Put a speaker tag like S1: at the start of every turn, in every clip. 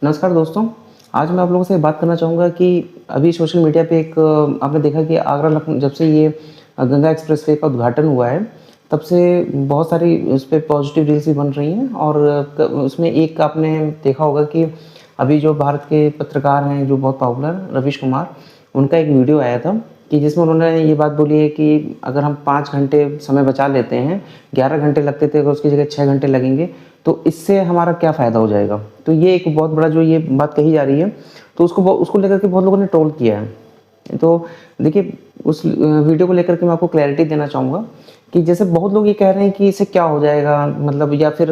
S1: नमस्कार दोस्तों। आज मैं आप लोगों से बात करना चाहूँगा कि अभी सोशल मीडिया पे एक आपने देखा कि आगरा लखनऊ जब से ये गंगा एक्सप्रेसवे का उद्घाटन हुआ है, तब से बहुत सारी उस पे पॉजिटिव रील्स भी बन रही हैं और उसमें एक आपने देखा होगा कि अभी जो भारत के पत्रकार हैं जो बहुत पॉपुलर रवीश कुमार, उनका एक वीडियो आया था कि जिसमें उन्होंने ये बात बोली है कि अगर हम 5 घंटे समय बचा लेते हैं, 11 घंटे लगते थे अगर उसकी जगह 6 घंटे लगेंगे, तो इससे हमारा क्या फ़ायदा हो जाएगा। तो ये एक बहुत बड़ा जो ये बात कही जा रही है, तो उसको लेकर के बहुत लोगों ने ट्रोल किया है। तो देखिए उस वीडियो को लेकर के मैं आपको क्लैरिटी देना चाहूँगा कि जैसे बहुत लोग ये कह रहे हैं कि इससे क्या हो जाएगा, मतलब या फिर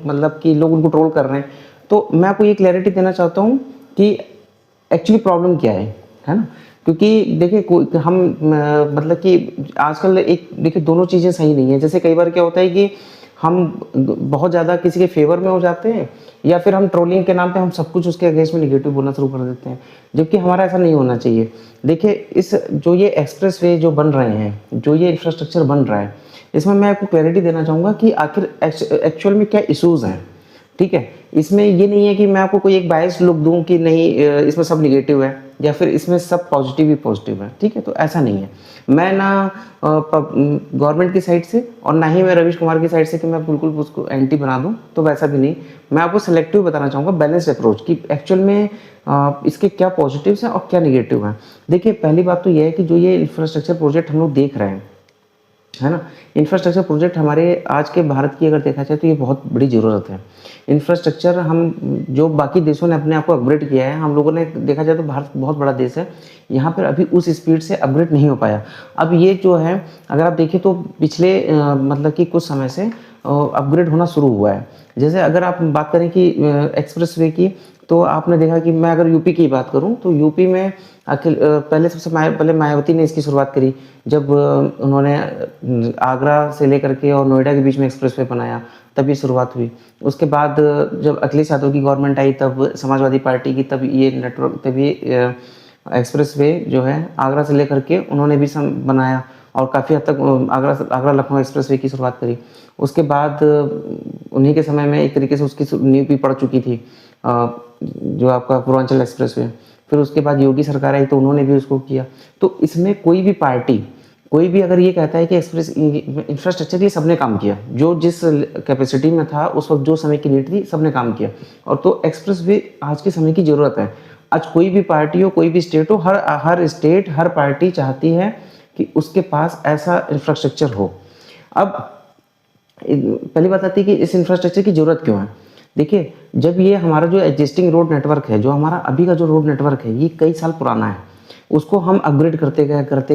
S1: मतलब कि लोग उनको ट्रोल कर रहे हैं। तो मैं आपको ये क्लैरिटी देना चाहता हूँ कि एक्चुअली प्रॉब्लम क्या है ना? क्योंकि देखिए कोई हम मतलब कि आजकल एक देखिए दोनों चीज़ें सही नहीं है। जैसे कई बार क्या होता है कि हम बहुत ज़्यादा किसी के फेवर में हो जाते हैं या फिर हम ट्रोलिंग के नाम पे हम सब कुछ उसके अगेंस्ट में नेगेटिव बोलना शुरू कर देते हैं, जबकि हमारा ऐसा नहीं होना चाहिए। देखिए इस जो ये एक्सप्रेसवे जो बन रहे हैं, जो ये इंफ्रास्ट्रक्चर बन रहा है, इसमें मैं आपको क्लैरिटी देना चाहूँगा कि आखिर एक्चुअल में क्या इश्यूज़ हैं। ठीक है, इसमें ये नहीं है कि मैं आपको कोई एक बायस लुक दूं कि नहीं इसमें सब निगेटिव है या फिर इसमें सब पॉजिटिव ही पॉजिटिव है। ठीक है, तो ऐसा नहीं है। मैं ना गवर्नमेंट की साइड से और ना ही मैं रवीश कुमार की साइड से कि मैं बिल्कुल उसको एंटी बना दूं, तो वैसा भी नहीं। मैं आपको सेलेक्टिव बताना चाहूँगा, बैलेंस्ड अप्रोच कि एक्चुअल में इसके क्या पॉजिटिव्स हैं और क्या निगेटिव हैं। देखिए पहली बात तो यह है कि जो ये इंफ्रास्ट्रक्चर प्रोजेक्ट हम लोग देख रहे हैं, है ना, इंफ्रास्ट्रक्चर प्रोजेक्ट हमारे आज के भारत की अगर देखा जाए तो ये बहुत बड़ी ज़रूरत है। इंफ्रास्ट्रक्चर हम जो बाकी देशों ने अपने आप को अपग्रेड किया है, हम लोगों ने देखा जाए तो भारत बहुत बड़ा देश है, यहाँ पर अभी उस स्पीड से अपग्रेड नहीं हो पाया। अब ये जो है अगर आप देखें तो पिछले मतलब कि कुछ समय से अपग्रेड होना शुरू हुआ है। जैसे अगर आप बात करें कि एक्सप्रेसवे की, तो आपने देखा कि मैं अगर यूपी की बात करूं तो यूपी में पहले पहले मायावती ने इसकी शुरुआत करी, जब उन्होंने आगरा से लेकर के और नोएडा के बीच में एक्सप्रेसवे बनाया, तब ये शुरुआत हुई। उसके बाद जब अखिलेश यादव की गवर्नमेंट आई, तब समाजवादी पार्टी की, तब ये नेटवर्क तब ये एक्सप्रेसवे जो है आगरा से लेकर के उन्होंने भी बनाया और काफ़ी हद तक आगरा लखनऊ एक्सप्रेसवे की शुरुआत करी। उसके बाद उन्हीं के समय में एक तरीके से उसकी नींव भी पड़ चुकी थी, जो आपका पूर्वांचल एक्सप्रेसवे। फिर उसके बाद योगी सरकार आई तो उन्होंने भी उसको किया। तो इसमें कोई भी पार्टी, कोई भी अगर ये कहता है कि एक्सप्रेस इंफ्रास्ट्रक्चर के लिए सबने काम किया, जो जिस कैपेसिटी में था उस वक्त जो समय की नीड थी सबने काम किया, और तो एक्सप्रेसवे आज के समय की ज़रूरत है। आज कोई भी पार्टी हो, कोई भी स्टेट हो, हर स्टेट हर पार्टी चाहती है कि उसके पास ऐसा इंफ्रास्ट्रक्चर हो। अब पहली बात आती है कि इस इंफ्रास्ट्रक्चर की ज़रूरत क्यों है। देखिए जब ये हमारा जो एग्जिस्टिंग रोड नेटवर्क है, जो हमारा अभी का जो रोड नेटवर्क है, ये कई साल पुराना है, उसको हम अपग्रेड करते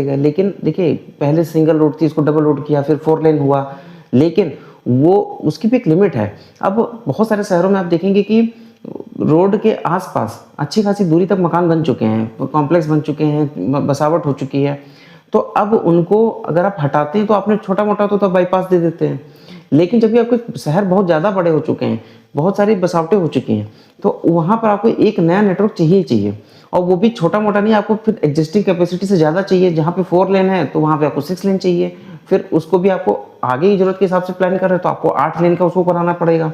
S1: गए। लेकिन देखिए पहले सिंगल रोड थी, इसको डबल रोड किया, फिर 4 लेन हुआ, लेकिन वो उसकी भी एक लिमिट है। अब बहुत सारे शहरों में आप देखेंगे कि रोड के आसपास अच्छी खासी दूरी तक मकान बन चुके हैं, कॉम्प्लेक्स बन चुके हैं, बसावट हो चुकी है। तो अब उनको अगर आप हटाते हैं तो आपने छोटा मोटा तो बाईपास दे देते हैं, लेकिन जब भी आपके शहर बहुत ज़्यादा बड़े हो चुके हैं, बहुत सारी बसावटें हो चुकी हैं, तो वहाँ पर आपको एक नया नेटवर्क चाहिए ही चाहिए, और वो भी छोटा मोटा नहीं, आपको फिर एग्जिस्टिंग कैपेसिटी से ज़्यादा चाहिए। जहाँ पे 4 लेन है तो वहाँ पे आपको 6 लेन चाहिए, फिर उसको भी आपको आगे की जरूरत के हिसाब से प्लान कर रहे हैं तो आपको 8 लेन का उसको बनाना पड़ेगा।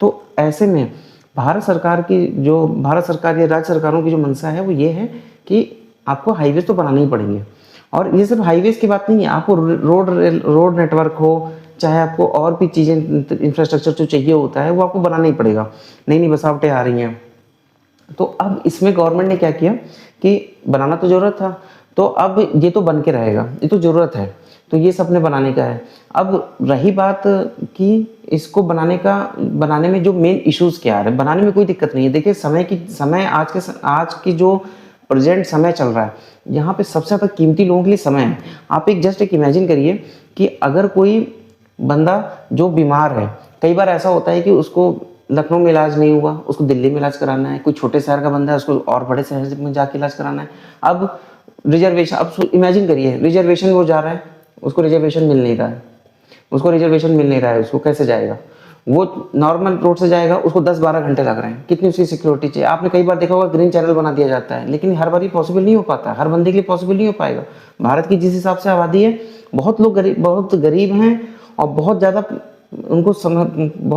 S1: तो ऐसे में भारत सरकार या राज्य सरकारों की जो मंशा है वो ये है कि आपको हाईवेज तो बनाने ही पड़ेंगे। और ये सिर्फ हाईवेज की बात नहीं है, आपको रोड नेटवर्क हो, चाहे आपको और भी चीज़ें इंफ्रास्ट्रक्चर जो चाहिए होता है वो आपको बनाना ही पड़ेगा। नई नई बसावटें आ रही हैं, तो अब इसमें गवर्नमेंट ने क्या किया कि बनाना तो ज़रूरत था, तो अब ये तो बन के रहेगा, ये तो ज़रूरत है, तो ये सबने बनाने का है। अब रही बात कि इसको बनाने में जो मेन इश्यूज़ क्या आ रहे हैं, बनाने में कोई दिक्कत नहीं है। देखिए आज की जो प्रेजेंट समय चल रहा है, यहाँ पे सबसे ज़्यादा कीमती लोगों के लिए समय है। आप एक इमेजिन करिए कि अगर कोई बंदा जो बीमार है, कई बार ऐसा होता है कि उसको लखनऊ में इलाज नहीं हुआ, उसको दिल्ली में इलाज कराना है, कोई छोटे शहर का बंदा है उसको और बड़े शहर में जाके इलाज कराना है। अब रिजर्वेशन, अब इमेजिन करिए रिजर्वेशन वो जा रहा है, उसको रिजर्वेशन मिल नहीं रहा है, उसको कैसे जाएगा? वो नॉर्मल रोड से जाएगा, उसको 10-12 घंटे लग रहे हैं, कितनी उसकी सिक्योरिटी चाहिए। आपने कई बार देखा होगा ग्रीन चैनल बना दिया जाता है, लेकिन हर बार पॉसिबल नहीं हो पाता, हर बंदे के लिए पॉसिबल नहीं हो पाएगा। भारत की जिस हिसाब से आबादी है, बहुत लोग बहुत गरीब हैं और बहुत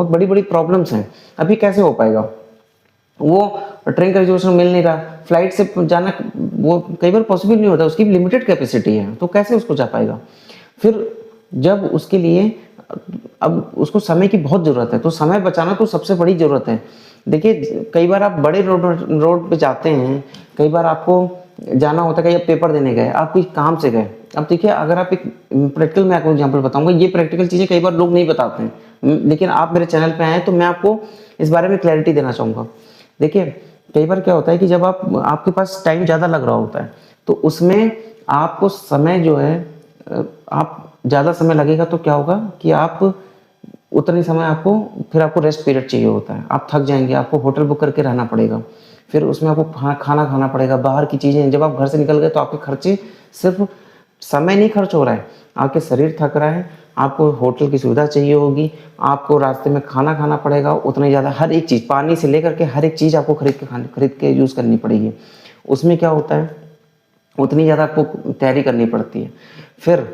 S1: बड़ी बड़ी प्रॉब्लम्स हैं, अभी कैसे हो पाएगा? वो ट्रेन का रिजर्वेशन मिल नहीं रहा, फ्लाइट से जाना वो कई बार पॉसिबल नहीं होता, उसकी लिमिटेड कैपेसिटी है, तो कैसे उसको जा पाएगा। फिर जब उसके लिए अब उसको समय की बहुत ज़रूरत है, तो समय बचाना तो सबसे बड़ी ज़रूरत है। देखिए कई बार आप बड़े रोड पे जाते हैं, कई बार आपको जाना होता है, कहीं आप पेपर देने गए, आप कोई काम से गए। अब देखिए अगर आप एक प्रैक्टिकल, मैं आपको एग्जांपल बताऊंगा, ये प्रैक्टिकल चीज़ें कई बार लोग नहीं बताते हैं, लेकिन आप मेरे चैनल पे आए तो मैं आपको इस बारे में क्लैरिटी देना चाहूँगा। देखिए कई बार क्या होता है कि जब आपके पास टाइम ज़्यादा लग रहा होता है, तो उसमें आपको समय जो है, आप ज़्यादा समय लगेगा तो क्या होगा कि आप उतने समय फिर आपको रेस्ट पीरियड चाहिए होता है, आप थक जाएंगे, आपको होटल बुक करके रहना पड़ेगा, फिर उसमें आपको खाना खाना पड़ेगा, बाहर की चीज़ें, जब आप घर से निकल गए तो आपके खर्चे, सिर्फ समय नहीं खर्च हो रहा है, आपके शरीर थक रहा है, आपको होटल की सुविधा चाहिए होगी, आपको रास्ते में खाना खाना पड़ेगा, उतना ही ज़्यादा हर एक चीज़, पानी से लेकर के हर एक चीज़ आपको खरीद के यूज़ करनी पड़ेगी। उसमें क्या होता है, उतनी ज़्यादा आपको तैयारी करनी पड़ती है। फिर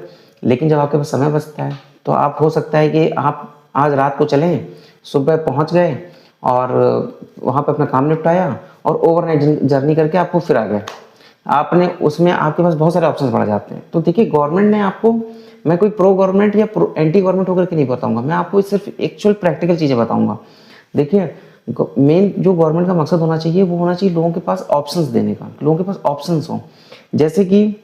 S1: लेकिन जब आपके पास समय बचता है तो आप, हो सकता है कि आप आज रात को चलें, सुबह पहुंच गए और वहाँ पे अपना काम निपटाया और ओवरनाइट जर्नी करके आपको फिर आ गए, आपने उसमें आपके पास बहुत सारे ऑप्शंस बढ़ जाते हैं। तो देखिए गवर्नमेंट ने आपको, मैं कोई प्रो गवर्नमेंट या प्रो एंटी गवर्नमेंट होकर के नहीं बताऊंगा, मैं आपको सिर्फ एक्चुअल प्रैक्टिकल चीज़ें बताऊंगा। देखिए मेन जो गवर्नमेंट का मकसद होना चाहिए वो होना चाहिए लोगों के पास ऑप्शंस देने का, लोगों के पास ऑप्शंस हो। जैसे कि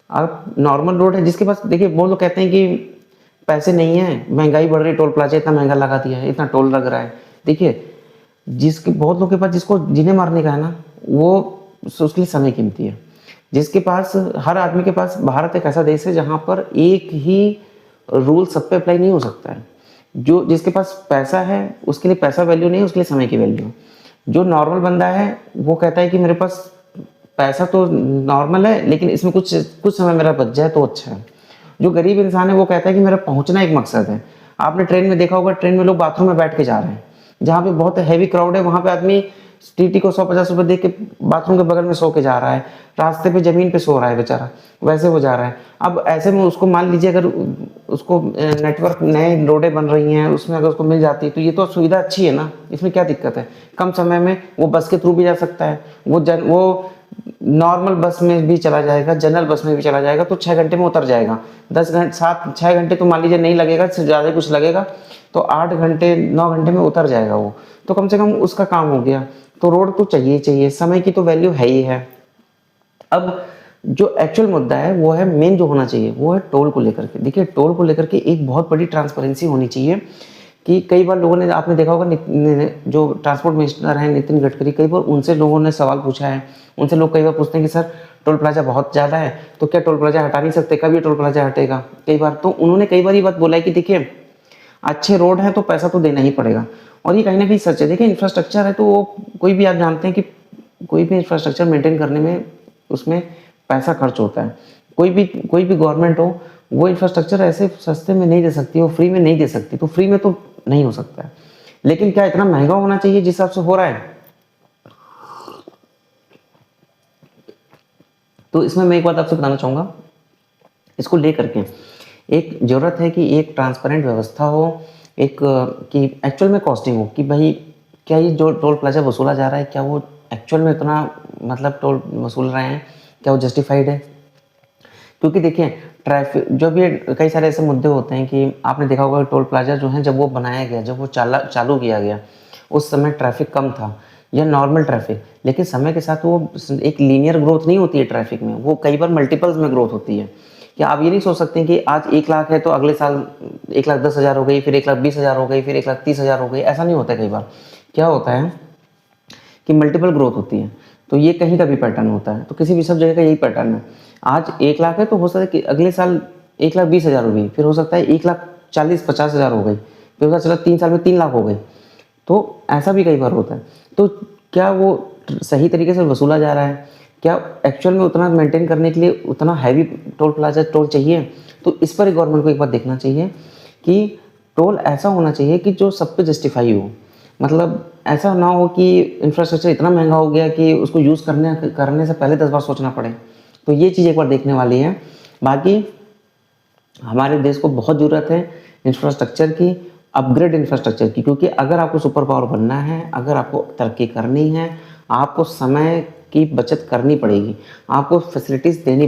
S1: आप नॉर्मल रोड है जिसके पास, देखिए वो लोग कहते हैं कि पैसे नहीं है, महंगाई बढ़ रही है, टोल प्लाजा इतना महंगा लगा दिया है, इतना टोल लग रहा है। देखिए जिसके बहुत लोगों के पास, जिसको जिन्हें मारने का है ना, वो उसके लिए समय कीमती है। जिसके पास, हर आदमी के पास, भारत एक ऐसा देश है जहाँ पर एक ही रूल सब पे अप्लाई नहीं हो सकता है। जो जिसके पास पैसा है उसके लिए पैसा वैल्यू नहीं है, उसके लिए समय की वैल्यू। जो नॉर्मल बंदा है वो कहता है कि मेरे पास पैसा तो नॉर्मल है लेकिन इसमें कुछ कुछ समय मेरा बच जाए तो अच्छा है। जो गरीब इंसान है वो कहता है कि मेरा पहुंचना एक मकसद है। आपने ट्रेन में देखा होगा, ट्रेन में लोग बाथरूम में बैठ के जा रहे हैं, जहाँ पे बहुत हैवी क्राउड है वहां पे आदमी टीटी को 150 रुपये दे के बाथरूम के बगल में सो के जा रहा है, रास्ते पे जमीन पे सो रहा है बेचारा, वैसे वो जा रहा है। अब ऐसे में उसको मान लीजिए अगर उसको नेटवर्क, नए रोडें बन रही हैं, उसमें अगर उसको मिल जाती है तो ये तो सुविधा अच्छी है ना, इसमें क्या दिक्कत है। कम समय में वो बस के थ्रू भी जा सकता है, वो नॉर्मल बस में भी चला जाएगा, जनरल बस में भी चला जाएगा, तो 6 घंटे में उतर जाएगा। 10 घंटे, 6 घंटे तो मान लीजिए नहीं लगेगा, इससे ज़्यादा कुछ लगेगा, तो 8 घंटे 9 घंटे में उतर जाएगा वो, तो कम से कम उसका काम हो गया। तो रोड तो चाहिए चाहिए, समय की तो वैल्यू है ही है। अब जो एक्चुअल मुद्दा है वो है, मेन जो होना चाहिए वो है टोल को लेकर के। देखिए टोल को लेकर के एक बहुत बड़ी ट्रांसपेरेंसी होनी चाहिए कि कई बार लोगों ने, आपने देखा होगा जो ट्रांसपोर्ट मिनिस्टर हैं नितिन गडकरी, कई बार उनसे लोगों ने सवाल पूछा है, उनसे लोग कई बार पूछते हैं कि सर टोल प्लाजा बहुत ज़्यादा है तो क्या टोल प्लाजा हटा नहीं सकते, कब ये टोल प्लाजा हटेगा। कई बार तो उन्होंने कई बार ये बात बोला है कि देखिए अच्छे रोड हैं तो पैसा तो देना ही पड़ेगा, और ये कहीं ना कहीं सच है। देखिए इंफ्रास्ट्रक्चर है तो वो, कोई भी आप जानते हैं कि कोई भी इंफ्रास्ट्रक्चर मेंटेन करने में उसमें पैसा खर्च होता है। कोई भी गवर्नमेंट हो वो इंफ्रास्ट्रक्चर ऐसे सस्ते में नहीं दे सकती, वो फ्री में नहीं दे सकती, तो फ्री में तो नहीं हो सकता है। लेकिन क्या इतना महंगा होना चाहिए जिस हिसाब से हो रहा है। तो इसमें मैं एक बात आपसे बताना चाहूँगा, इसको लेकर के एक ज़रूरत है कि एक ट्रांसपेरेंट व्यवस्था हो, एक कि एक्चुअल में कॉस्टिंग हो कि भाई क्या ये जो टोल प्लाजा वसूला जा रहा है क्या वो एक्चुअल में इतना, मतलब टोल वसूल रहे हैं, क्या वो जस्टिफाइड है। क्योंकि देखिए ट्रैफिक, जब ये कई सारे ऐसे मुद्दे होते हैं कि आपने देखा होगा टोल प्लाजा जो है जब वो बनाया गया, जब वो चालू किया गया, उस समय ट्रैफिक कम था या नॉर्मल ट्रैफिक, लेकिन समय के साथ वो एक लीनियर ग्रोथ नहीं होती है ट्रैफिक में, वो कई बार मल्टीपल्स में ग्रोथ होती है। कि आप ये नहीं सोच सकते कि आज 1 लाख है तो अगले साल 1,10,000 हो गई, फिर 1,20,000 हो गई, फिर 1,30,000 हो गई, ऐसा नहीं होता। कई बार क्या होता है कि मल्टीपल ग्रोथ होती है, तो ये कहीं का भी पैटर्न होता है, तो किसी भी सब जगह का यही पैटर्न है। आज 1 लाख है तो हो सकता है कि अगले साल 1,20,000 हो गई, फिर हो सकता है 1,40,50,000 हो गई, फिर पता चला 3 साल में 3 लाख हो गई। तो ऐसा भी कई बार होता है। तो क्या वो सही तरीके से वसूला जा रहा है, क्या एक्चुअल में उतना मेंटेन करने के लिए उतना हैवी टोल प्लाजा टोल चाहिए। तो इस पर गवर्नमेंट को एक बार देखना चाहिए कि टोल ऐसा होना चाहिए कि जो सब पे जस्टिफाई हो, मतलब ऐसा ना हो कि इंफ्रास्ट्रक्चर इतना महंगा हो गया कि उसको यूज़ करने से पहले 10 बार सोचना पड़े। तो ये चीज़ एक बार देखने वाली है। बाकी हमारे देश को बहुत ज़रूरत है इंफ्रास्ट्रक्चर की, अपग्रेड इंफ्रास्ट्रक्चर की, क्योंकि अगर आपको सुपर पावर बनना है, अगर आपको तरक्की करनी है, आपको समय की बचत करनी पड़ेगी, आपको फैसिलिटीज़ देनी